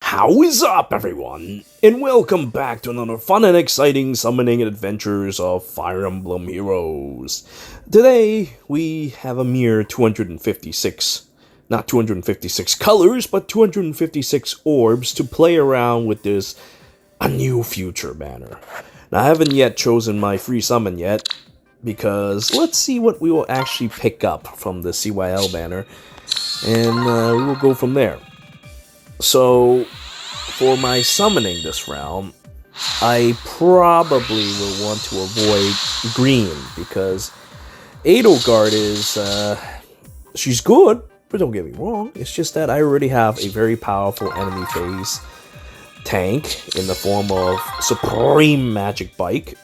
How is up, everyone? And welcome back to another fun and exciting summoning adventures of Fire Emblem Heroes. Today, we have a mere 256, not 256 colors, but 256 orbs to play around with this A New Future banner. Now, I haven't yet chosen my free summon yet, because let's see what we will actually pick up from the CYL banner, and we will go from there. So, for my summoning this round, I probably will want to avoid green, because Edelgard is, she's good, but don't get me wrong, it's just that I already have a very powerful enemy phase tank in the form of Supreme Magic Bike,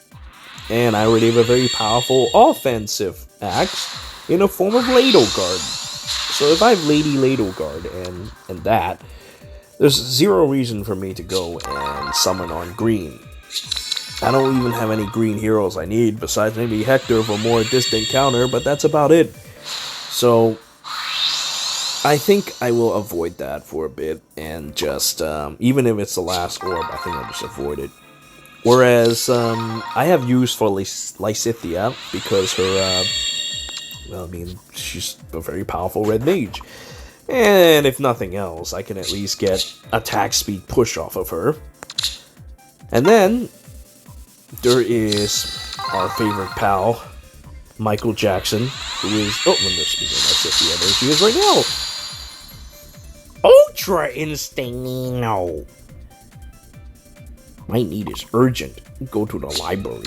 and I already have a very powerful offensive axe in the form of Edelgard. So if I have Lady Edelgard and that, there's zero reason for me to go and summon on green. I don't even have any green heroes I need, besides maybe Hector for more distant counter, but that's about it. So, I think I will avoid that for a bit, and just, even if it's the last orb, I think I'll just avoid it. Whereas, I have use for Lysithea, because her, well, I mean, she's a very powerful red mage. And if nothing else, I can at least get attack speed push off of her. And then, there is our favorite pal, Michael Jackson, who is, oh, when they're speaking of Lysithea, there she is right now. ULTRA INSTINCT NINO. My need is urgent. Go to the library.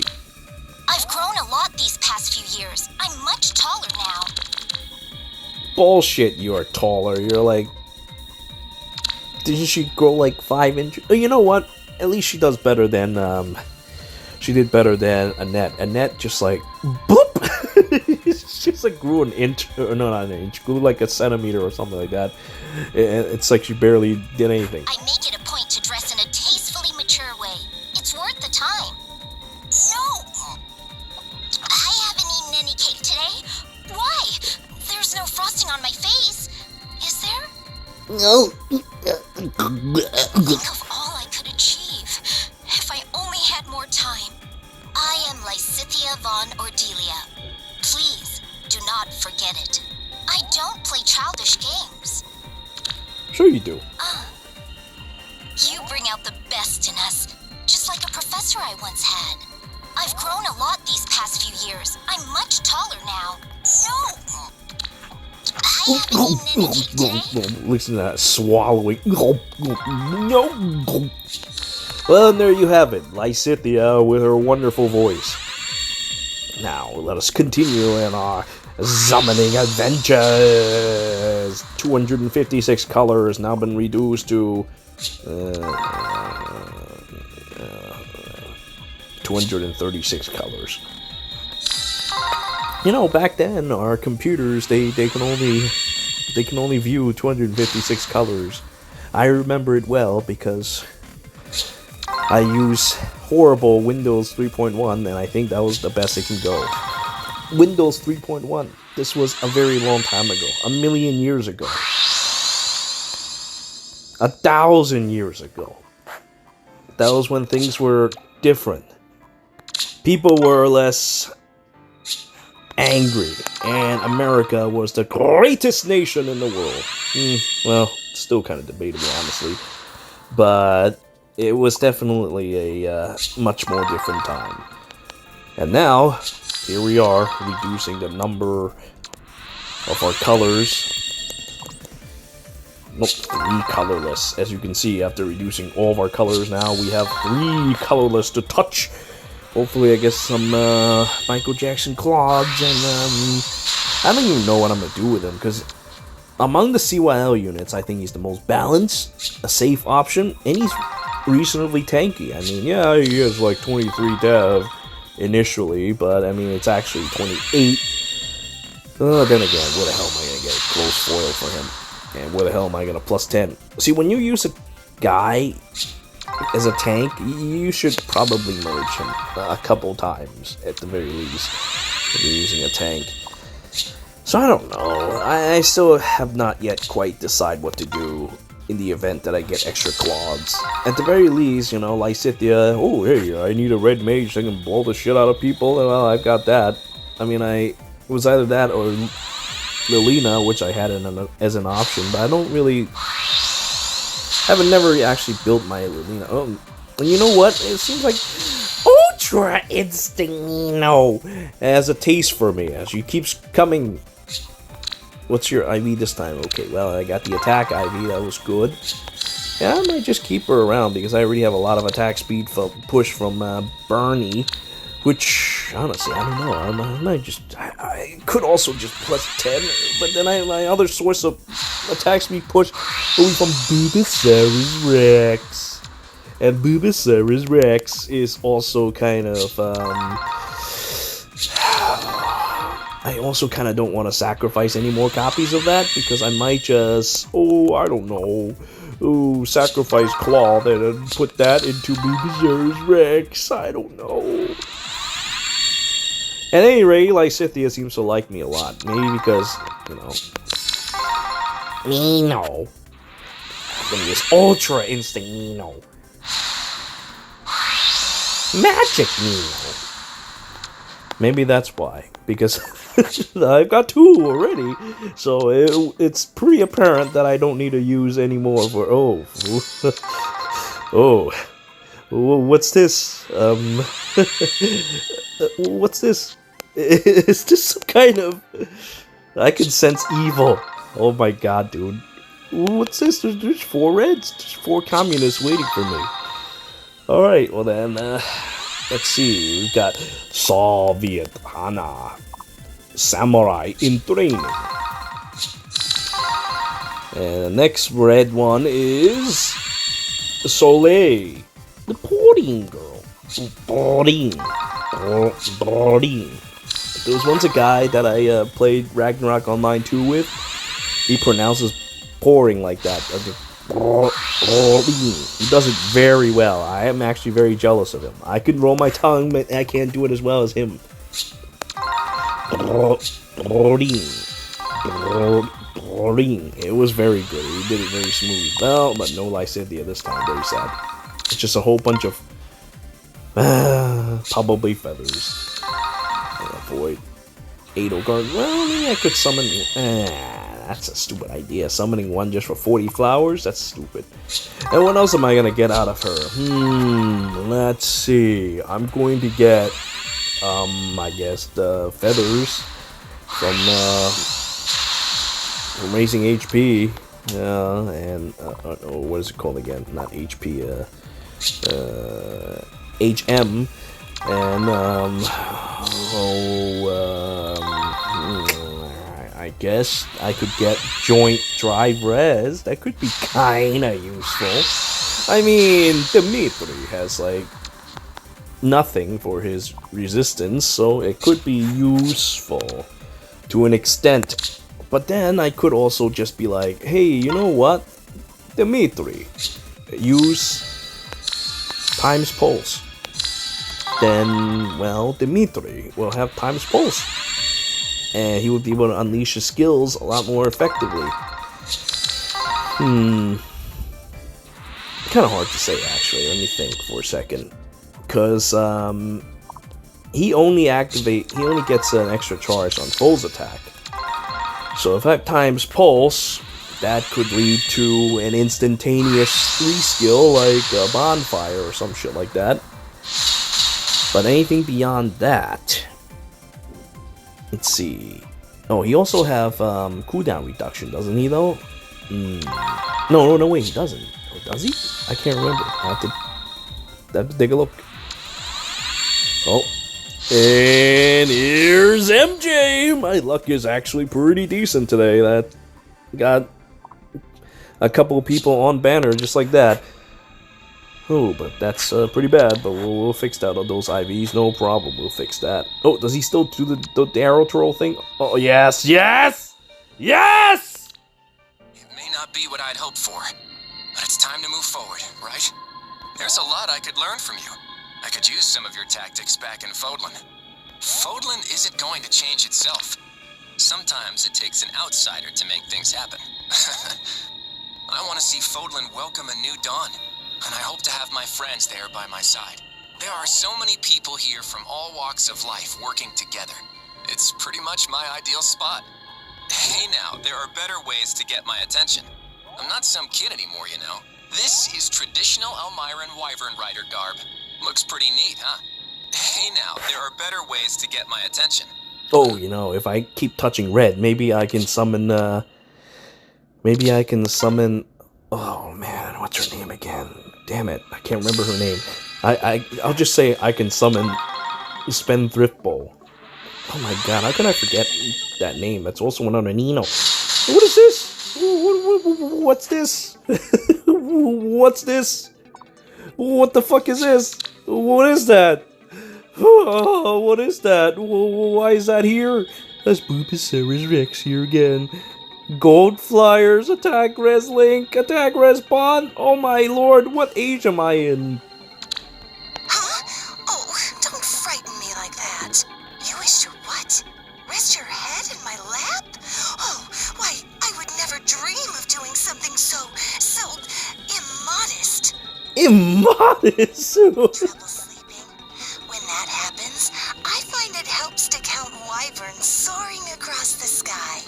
I've grown a lot these past few years. I'm much taller now. Bullshit, you're taller. You're like... Didn't she grow like 5 inches? Oh, you know what? At least she does better than, she did better than Annette. Annette just like, boop! She just like grew an inch, or no, not an inch, grew like a centimeter or something like that. It's like she barely did anything. I make it a point to dress in a tastefully mature way. It's worth the time. No! I haven't eaten any cake today. Why? There's no frosting on my face. Is there? No. Think of all I could achieve if I only had more time. I am Lysithea von Ordelia. Please, do not forget it. I don't play childish games. Sure you do. You bring out the best in us, just like a professor I once had. I've grown a lot these past few years. I'm much taller now. No! I haven't eaten any cake today. Listen to that swallowing. No. Well, and there you have it. Lysithea with her wonderful voice. Now, let us continue in our summoning adventures. 256 colors now been reduced to 236 colors. You know, back then our computers they can only view 256 colors. I remember it well because I use horrible Windows 3.1, and I think that was the best it can go. Windows 3.1. This was a very long time ago. 1,000,000 years ago. 1,000 years ago. That was when things were different. People were less angry, and America was the greatest nation in the world. Well, still kind of debatable, honestly. But it was definitely a much more different time. And now, here we are, reducing the number of our colors. Nope, 3 colorless. As you can see, after reducing all of our colors now, we have 3 colorless to touch. Hopefully I get some Michael Jackson Claudes, and I don't even know what I'm going to do with him, because among the CYL units, I think he's the most balanced, a safe option, and he's reasonably tanky. I mean, yeah, he has like 23 dev initially, but I mean, it's actually 28. Then again, where the hell am I going to get a close foil for him? And where the hell am I going to plus 10? See, when you use a guy as a tank, you should probably merge him a couple times, at the very least, if you're using a tank. So I don't know. I still have not yet quite decided what to do. in the event that I get extra Claudes. At the very least, you know, Lysithea, oh hey, I need a red mage that can blow the shit out of people. Well, I've got that. I mean, it was either that or Lilina, which I had as an option, but I don't really... haven't never actually built my Lilina. Oh, and you know what? It seems like ULTRA INSTINCT NINO has a taste for me as she keeps coming. What's your IV this time? Okay, well, I got the attack IV. That was good. Yeah, I might just keep her around because I already have a lot of attack speed push from Bernie. Which, honestly, I don't know. I might just... I could also just plus 10, but then my other source of attack speed push will be from Bulbasaurus Rex. And Bulbasaurus Rex is also kind of, I also kind of don't want to sacrifice any more copies of that, because I might just... oh, I don't know... oh, sacrifice Claude and put that into Bulbasaurus Rex. I don't know. At any rate, Lysithea seems to like me a lot. Maybe because, you know... Nino. I'm gonna use ULTRA INSTINCT NINO. Magic Nino. Maybe that's why. Because I've got 2 already. So it's pretty apparent that I don't need to use any more for... oh. Oh. What's this? What's this? Is this some kind of... I can sense evil. Oh my god, dude. What's this? There's 4 reds. There's 4 communists waiting for me. Alright, well then, let's see. We've got Soviet Hana. Samurai in training. And the next red one is... Soleil. The boarding girl. Boarding. There was once a guy that I played Ragnarok Online 2 with. He pronounces pouring like that. He does it very well. I am actually very jealous of him. I can roll my tongue, but I can't do it as well as him. It was very good. He did it very smooth. Well, but no Lysithea this time. Very sad. It's just a whole bunch of probably feathers. Avoid Edelgard. Well, maybe I could summon... that's a stupid idea. Summoning one just for 40 flowers? That's stupid. And what else am I gonna get out of her? Let's see. I'm going to get, I guess the feathers from raising HP. And what is it called again? Not HP. HM. And I guess I could get joint drive res. That could be kinda useful. I mean, DImitri has like nothing for his resistance, so it could be useful to an extent. But then I could also just be like, hey, you know what? DImitri, use times pulse. Then, well, DImitri will have times pulse. And he would be able to unleash his skills a lot more effectively. Kind of hard to say, actually. Let me think for a second. Because, he only gets an extra charge on Foe's attack. So if that times pulse, that could lead to an instantaneous 3 skill like a bonfire or some shit like that. But anything beyond that... Let's see. Oh, he also have cooldown reduction, doesn't he, though? No, wait, he doesn't. Oh, does he? I can't remember. I have to take a look. Oh. And here's MJ! My luck is actually pretty decent today. That got a couple of people on banner just like that. Oh, but that's pretty bad, but we'll fix that on those IVs, no problem, we'll fix that. Oh, does he still do the arrow troll thing? Oh, yes! Yes! Yes! It may not be what I'd hoped for, but it's time to move forward, right? There's a lot I could learn from you. I could use some of your tactics back in Fodlan. Fodlan isn't going to change itself. Sometimes it takes an outsider to make things happen. I want to see Fodlan welcome a new dawn, and I hope to have my friends there by my side. There are so many people here from all walks of life working together. It's pretty much my ideal spot. Hey now, there are better ways to get my attention. I'm not some kid anymore, you know. This is traditional Elmiran Wyvern Rider garb. Looks pretty neat, huh? Hey now, there are better ways to get my attention. Oh, you know, if I keep touching red, maybe I can summon, oh man, what's her name again? Damn it, I can't remember her name. I'll just say I can summon Spendthrift Bowl. Oh my god, how can I forget that name? That's also another Nino. What is this? What's this? What's this? What the fuck is this? What is that? Oh, what is that? Why is that here? That's Bulbasaurus Rex here again. Gold Flyers, attack Res Link, attack Res Bond. Oh my lord, what age am I in? Huh? Oh, don't frighten me like that. You wish to what? Rest your head in my lap? Oh, why, I would never dream of doing something so immodest. Immodest? Trouble sleeping? When that happens, I find it helps to count wyverns soaring across the sky.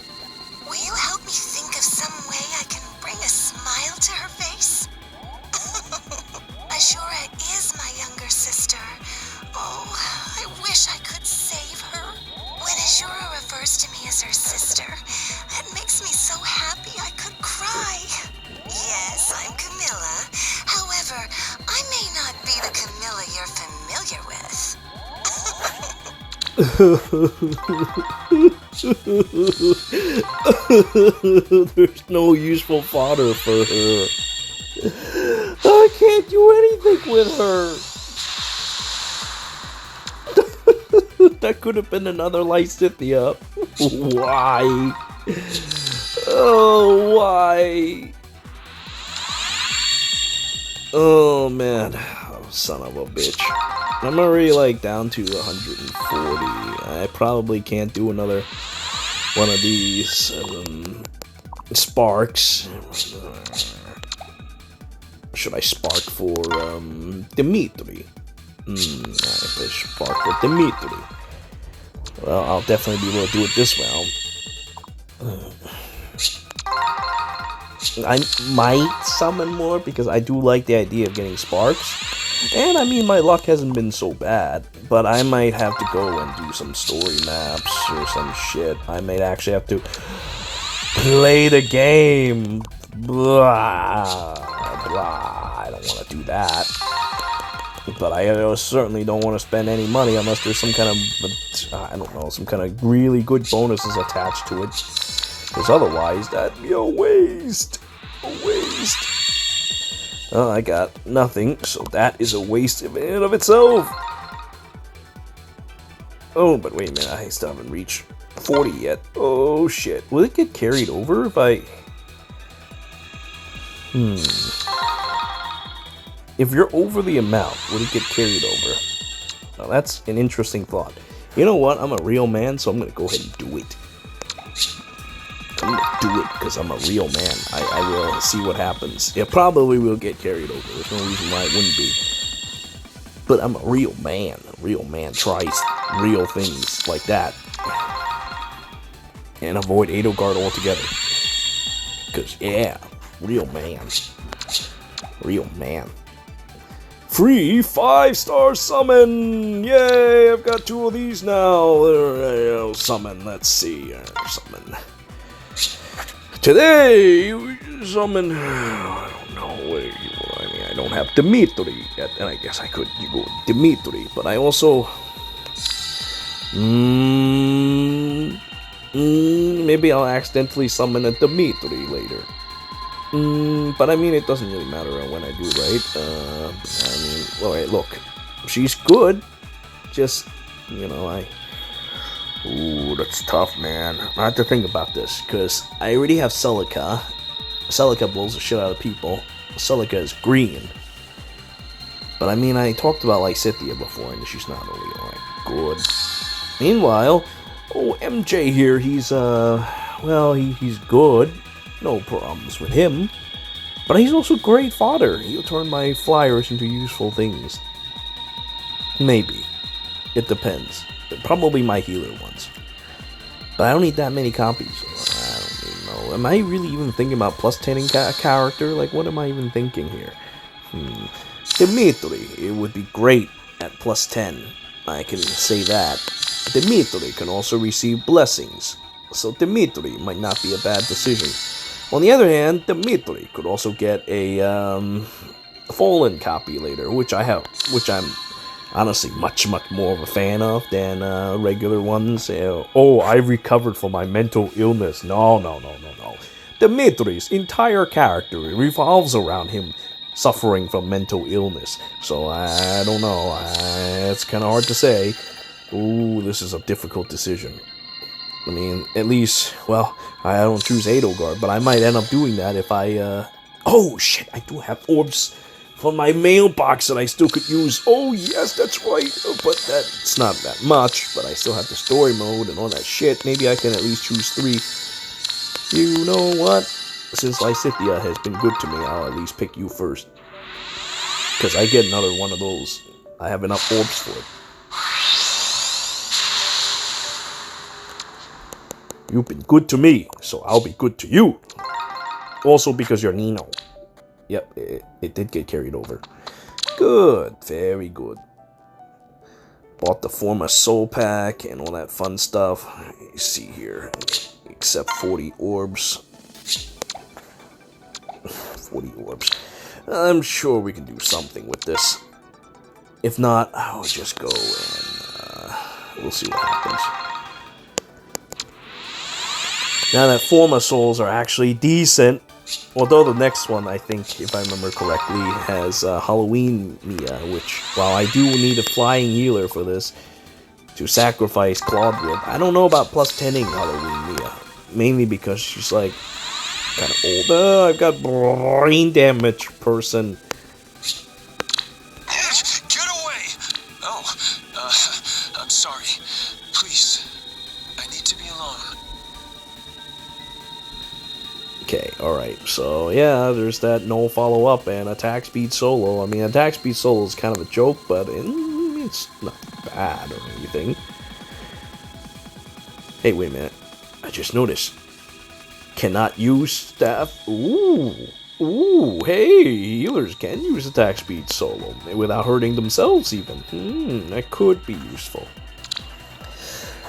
Will you help me think of some way I can bring a smile to her face? Ashura is my younger sister. Oh, I wish I could save her. When Ashura refers to me as her sister, it makes me so happy I could cry. Yes, I'm Camilla. However, I may not be the Camilla you're familiar with. There's no useful fodder for her. I can't do anything with her. That could have been another Lysithea. Why? Oh, why? Oh, man. Oh, son of a bitch. I'm already, like, down to 140. I probably can't do another one of these sparks. Should I spark for DImitri? I spark for DImitri. Well, I'll definitely be able to do it this round. I might summon more because I do like the idea of getting sparks. And I mean, my luck hasn't been so bad, but I might have to go and do some story maps or some shit. I might actually have to play the game. Blah, blah. I don't want to do that. But I certainly don't want to spend any money unless there's some kind of, I don't know, some kind of really good bonuses attached to it. Because otherwise, that'd be a waste. A waste. Oh, I got nothing, so that is a waste in and of itself. Oh, but wait a minute, I still haven't reached 40 yet. Oh, shit. Will it get carried over if I... If you're over the amount, would it get carried over? Now, that's an interesting thought. You know what? I'm a real man, so I'm going to go ahead and do it. I'm going to do it because I'm a real man. I will see what happens. It probably will get carried over. There's no reason why it wouldn't be. But I'm a real man. A real man tries real things like that. And avoid Edelgard altogether. Because, yeah, real man. Real man. Free 5-star summon! Yay, I've got 2 of these now. Summon, let's see. Summon. Today, we summon... I don't know. I mean, I don't have DImitri yet. And I guess I could go DImitri. But I also... maybe I'll accidentally summon a DImitri later. But I mean, it doesn't really matter when I do, right? I mean, alright, look. She's good. Just, you know, ooh, that's tough, man. I have to think about this, because I already have Celica. Celica blows the shit out of people. Celica is green. But I mean, I talked about Lysithea before, and she's not really, like, good. Meanwhile, MJ here, he's, well, he's good. No problems with him. But he's also great fodder. He'll turn my flyers into useful things. Maybe. It depends. Probably my healer ones. But I don't need that many copies. I don't even know. Am I really even thinking about plus 10ing a character? Like, what am I even thinking here? DImitri, it would be great at plus 10. I can say that. DImitri can also receive blessings. So DImitri might not be a bad decision. On the other hand, DImitri could also get a fallen copy later, which I'm honestly much more of a fan of than regular ones. Oh, I recovered from my mental illness. No. DImitri's entire character revolves around him suffering from mental illness. So I don't know. It's kind of hard to say. Ooh, this is a difficult decision. I mean, at least, well, I don't choose Edelgard, but I might end up doing that if I, oh, shit, I do have orbs from my mailbox that I still could use. Oh, yes, that's right, but that's not that much, but I still have the story mode and all that shit. Maybe I can at least choose 3. You know what? Since Lysithea has been good to me, I'll at least pick you first. Because I get another one of those. I have enough orbs for it. You've been good to me, so I'll be good to you. Also because you're Nino. Yep, it did get carried over. Good, very good. Bought the Forma Soul Pack and all that fun stuff. Let's see here. Except 40 orbs. 40 orbs. I'm sure we can do something with this. If not, I'll just go and we'll see what happens. Now that Forma Souls are actually decent, although the next one, I think, if I remember correctly, has Halloween Mia, which, while I do need a flying healer for this to sacrifice Claude with, I don't know about plus 10ing Halloween Mia. Mainly because she's like kind of old. I've got brain damage, person. Get away! Oh, I'm sorry. Please, I need to be alone. Okay, alright, so yeah, there's that no follow-up and attack speed solo. I mean, attack speed solo is kind of a joke, but it's not bad or anything. Hey, wait a minute. I just noticed. Cannot use staff. Ooh, hey, healers can use attack speed solo without hurting themselves even. That could be useful.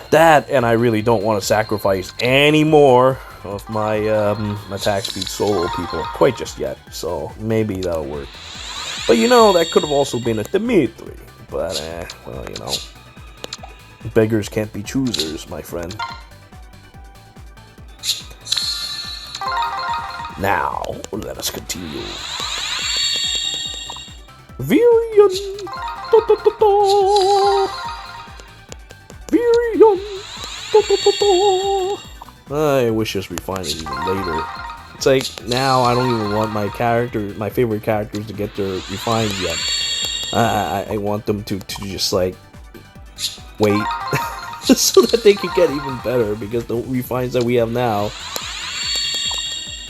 That, and I really don't want to sacrifice any more of my attack speed solo people quite just yet, so maybe that'll work. But you know, that could have also been a DImitri, but well, you know, beggars can't be choosers, my friend. Now, let us continue. Virion! Virion! I wish this refined it even later. It's like, now I don't even want my favorite characters to get their refines yet. I want them to just, like, wait. So that they can get even better, because the refines that we have now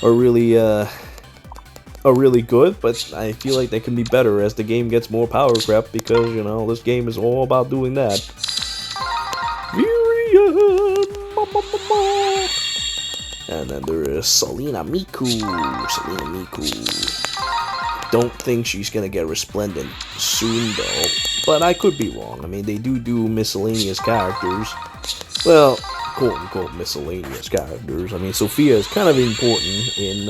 are really good, but I feel like they can be better as the game gets more power crept, because, you know, this game is all about doing that. And then there is Selena Miku. Don't think she's gonna get resplendent soon though, but I could be wrong. I mean, they do miscellaneous characters. Well, quote-unquote miscellaneous characters. I mean, Sophia is kind of important in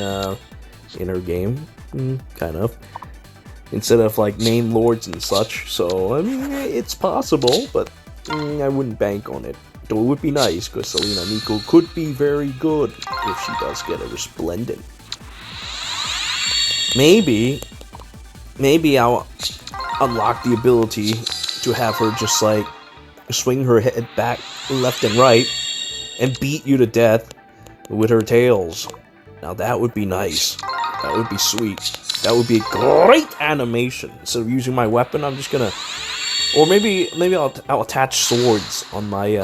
her game, kind of, instead of like main lords and such. So I mean, it's possible, but I wouldn't bank on it. Though it would be nice, because Selena Miku could be very good if she does get a resplendent. Maybe I'll unlock the ability to have her just like swing her head back left and right and beat you to death with her tails. Now that would be nice. That would be sweet. That would be a great animation. Instead of using my weapon, I'm just gonna, or maybe I'll attach swords on my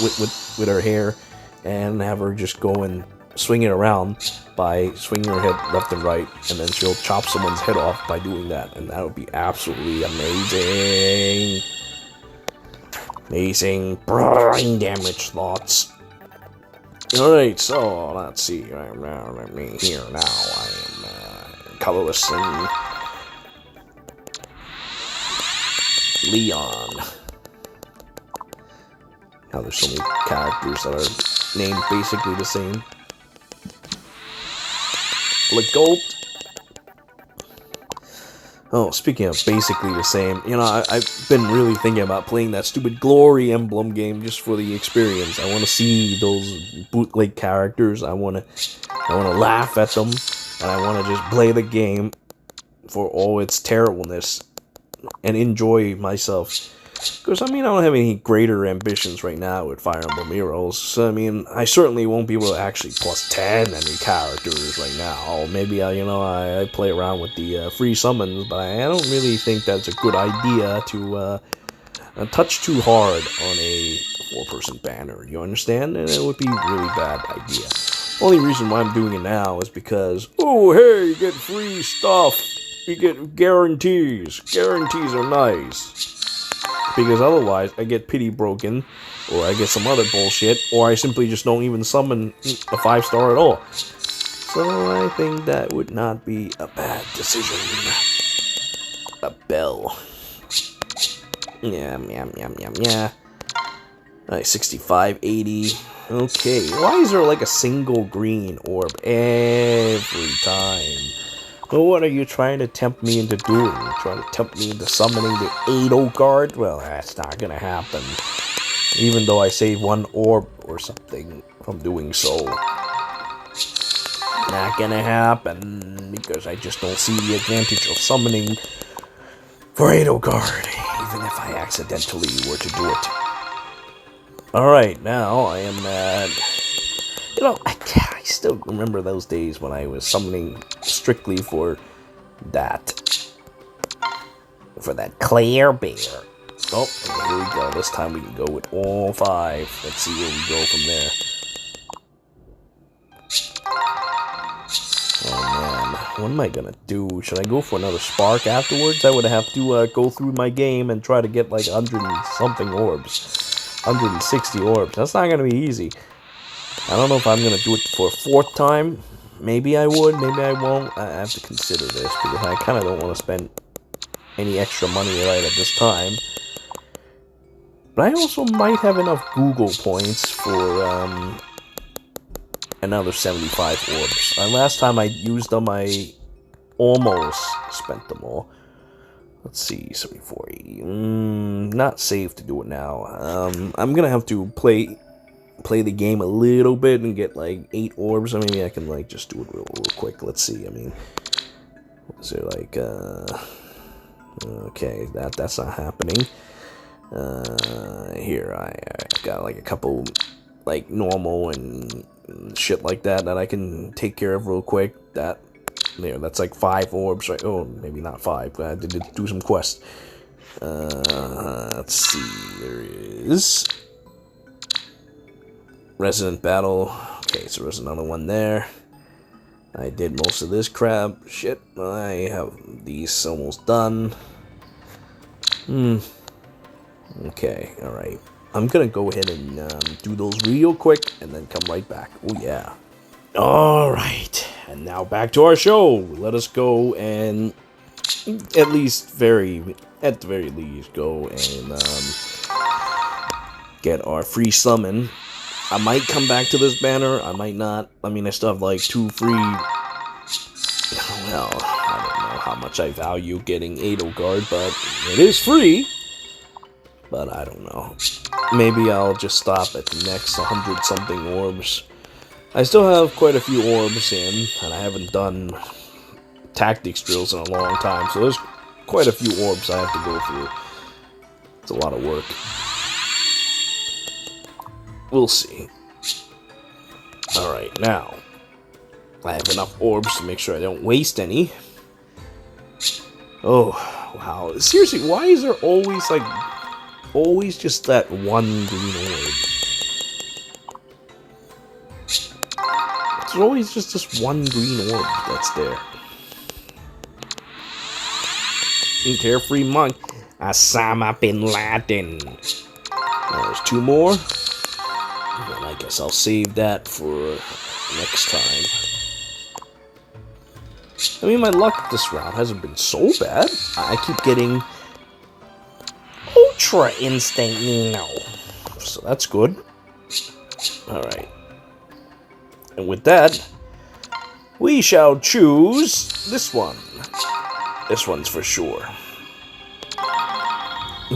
with her hair and have her just go and swing it around by swinging her head left and right, and then she'll chop someone's head off by doing that, and that would be absolutely amazing. Amazing brain damage thoughts. Alright, so let's see. Here now. I am colorless and Leon. Now there's so many characters that are named basically the same. Gold. Oh, speaking of basically the same, you know, I've been really thinking about playing that stupid Glory Emblem game just for the experience. I want to see those bootleg characters. I want to laugh at them, and I want to just play the game for all its terribleness and enjoy myself. Because, I mean, I don't have any greater ambitions right now with Fire Emblem Heroes. So, I mean, I certainly won't be able to actually plus 10 any characters right now. Maybe, I play around with the free summons, but I don't really think that's a good idea to touch too hard on a 4-person banner. You understand? And it would be a really bad idea. Only reason why I'm doing it now is because, oh, hey, you get free stuff. You get guarantees. Guarantees are nice. Because otherwise, I get pity broken, or I get some other bullshit, or I simply just don't even summon a 5-star at all. So I think that would not be a bad decision. A bell. Yeah. Alright, 65, 80. Okay, why is there like a single green orb every time? Well, what are you trying to tempt me into doing? Trying to tempt me into summoning the Edelgard? Well, that's not gonna happen. Even though I save 1 orb or something from doing so. Not gonna happen, because I just don't see the advantage of summoning for Edelgard, even if I accidentally were to do it. Alright, now I am at... You know, I still remember those days when I was summoning strictly for that. For that Claire Bear. Oh, here we go. This time we can go with all 5. Let's see where we go from there. Oh man, what am I gonna do? Should I go for another spark afterwards? I would have to go through my game and try to get like 100 and something orbs. 160 orbs. That's not gonna be easy. I don't know if I'm going to do it for a 4th time. Maybe I would, maybe I won't. I have to consider this, because I kind of don't want to spend any extra money right at this time. But I also might have enough Google points for another 75 orbs. Last time I used them, I almost spent them all. Let's see, 74, 80. Not safe to do it now. I'm going to have to play the game a little bit and get like 8 orbs. I mean, I can like just do it real quick. Let's see. I mean, is there like okay, that's not happening. Here I got like a couple like normal and shit like that I can take care of real quick. That's like 5 orbs, right? Oh, maybe not 5, but I had to do some quests. Let's see. There is Resident Battle. Okay, so there's another one there. I did most of this crap. Shit, I have these almost done. Okay, alright. I'm gonna go ahead and do those real quick and then come right back. Oh yeah. Alright, and now back to our show. Let us go and at the very least go and get our free summon. I might come back to this banner, I might not. I mean, I still have like 2 free... Well, I don't know how much I value getting Edelgard, but it is free. But I don't know. Maybe I'll just stop at the next 100-something orbs. I still have quite a few orbs in, and I haven't done tactics drills in a long time, so there's quite a few orbs I have to go through. It's a lot of work. We'll see. Alright, now I have enough orbs to make sure I don't waste any. Oh, wow. Seriously, why is there always just that one green orb? There's always just this one green orb that's there. Carefree monk. Osama bin Laden. There's 2 more. And I guess I'll save that for next time. I mean, my luck this round hasn't been so bad. I keep getting ULTRA INSTINCT NINO. So that's good. Alright. And with that, we shall choose this one. This one's for sure.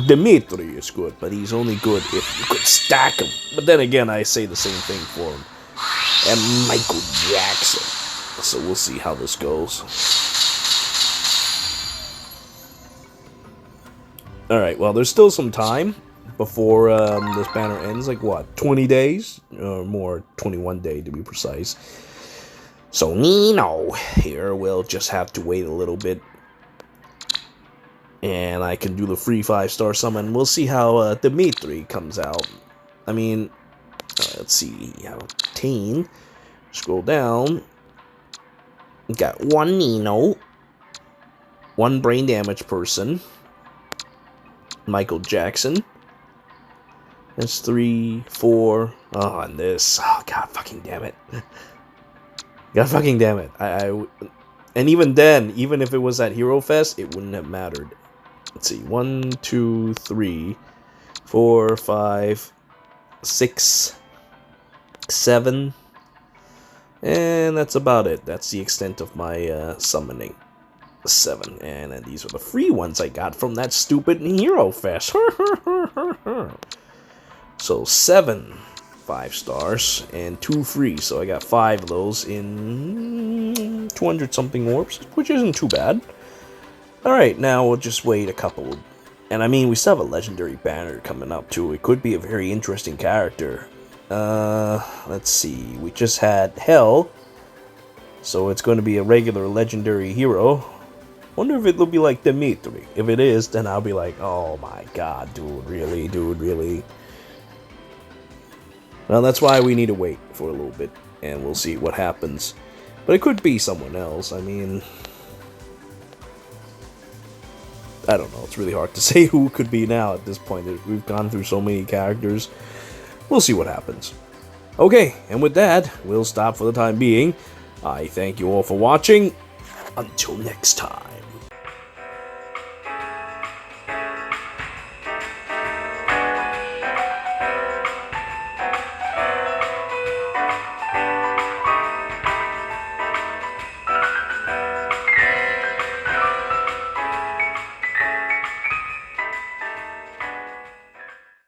DImitri is good, but he's only good if you could stack him. But then again, I say the same thing for him. And Michael Jackson. So we'll see how this goes. Alright, well, there's still some time before this banner ends. Like, what, 20 days? Or more, 21 day to be precise. So Nino here will just have to wait a little bit. And I can do the free 5-star summon. We'll see how DImitri comes out. I mean, let's see. Obtain. Scroll down. Got 1 Nino. 1 brain damage person. Michael Jackson. That's 3, 4. Oh, and this. Oh, god fucking damn it. God fucking damn it. And even then, even if it was at Hero Fest, it wouldn't have mattered. Let's see, 1, 2, 3, 4, 5, 6, 7, and that's about it. That's the extent of my summoning. 7, and then these are the free ones I got from that stupid Hero Fest. So 7 5-stars and 2 free, so I got 5 of those in 200 something orbs, which isn't too bad. Alright, now we'll just wait a couple. And I mean, we still have a legendary banner coming up too. It could be a very interesting character. Let's see. We just had Hell. So it's going to be a regular legendary hero. Wonder if it'll be like DImitri. If it is, then I'll be like, oh my god, dude, really, dude, really. Well, that's why we need to wait for a little bit. And we'll see what happens. But it could be someone else. I mean, I don't know. It's really hard to say who it could be now at this point. We've gone through so many characters. We'll see what happens. Okay, and with that, we'll stop for the time being. I thank you all for watching. Until next time.